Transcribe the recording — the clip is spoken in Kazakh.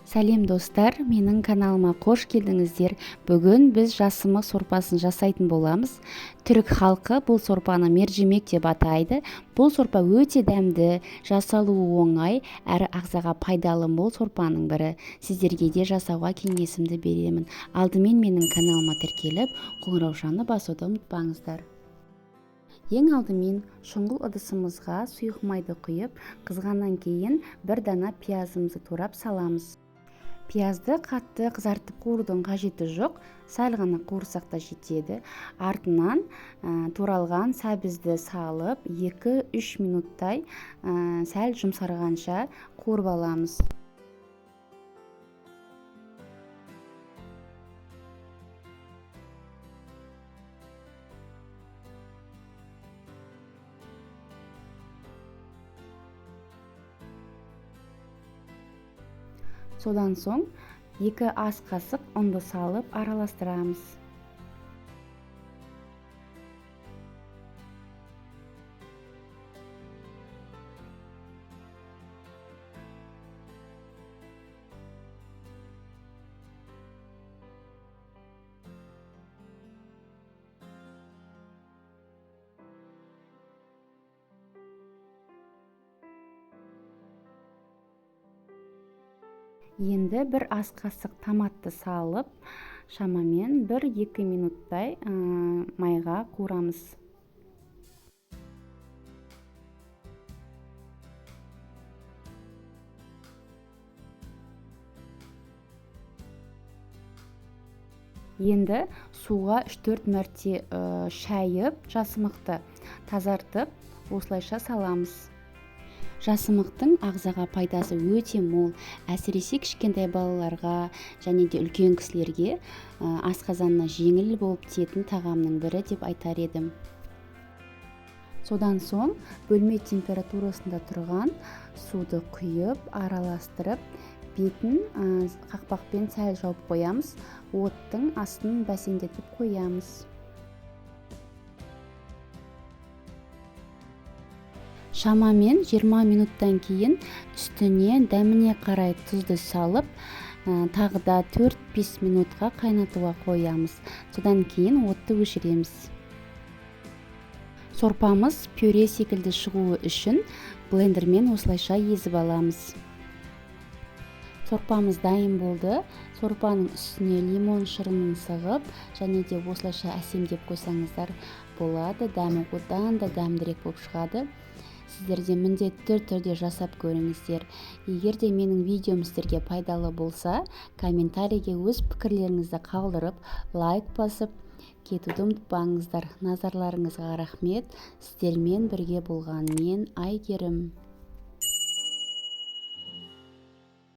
Сәлем достар, менің каналыма қош келдіңіздер. Бүгін біз жасымық сорпасын жасайтын боламыз. Түрік халқы бұл сорпаны мержимек деп атайды. Бұл сорпа өте дәмді, жасалуы оңай, әрі ағзаға пайдалы мол сорпаның бірі. Сіздерге де жасауға кеңесімді беремін. Алдымен менің каналыма тіркеліп, қоңыраушаны басуды ұмытпаңыздар. Ең алдымен шұңғыл ыдысымызға сұйық майды құйып, қызғаннан кейін бір дана пиязымызды турап саламыз. Пиязды қатты қызартып қуырудың қажеті жоқ, сәл ғана қуырсақ та жетеді. Артынан туралған сәбізді салып 2-3 минуттай сәл жұмсарғанша қуырып аламыз. Содан соң 2 ас қасық ұнды салып араластырамыз. Енді бір ас қасық томатты салып, шамамен 1-2 минуттай майға қуырамыз. Енді суға 3-4 мәрте шайып, жасымықты тазартып, осылайша саламыз. Жасымықтың ағзаға пайдасы өте мол, әсіресе кішкентай балаларға және де үлкен кісілерге асқазанына жеңіл болып тиетін тағамның бірі деп айтар едім. Содан соң бөлме температурасында тұрған суды құйып, араластырып, бетін қақпақпен сәл жауып қоямыз, оттың астын бәсеңдетіп қоямыз. Шамамен 20 минуттан кейін үстіне дәміне қарай тұзды салып, тағы да 4-5 минутқа қайнатуға қоямыз. Содан кейін отты өшіреміз. Сорпамыз пюре секілді шығуы үшін блендермен осылайша езіп аламыз. Сорпамыз дайын болды. Сорпаның үстіне лимон шырынын сығып, және де осылайша әсемдеп қойсаңыздар болады. Дәмі одан да дәмдірек болып шығады. Сіздер де міндетті түрде жасап көріңіздер. Егер де менің видеом сіздерге пайдалы болса, комментарийге өз пікірлеріңізді қалдырып, лайк басып кетуді ұмытпаңыздар. Назарларыңызға рахмет. Сіздермен бірге болған мен Айгерім.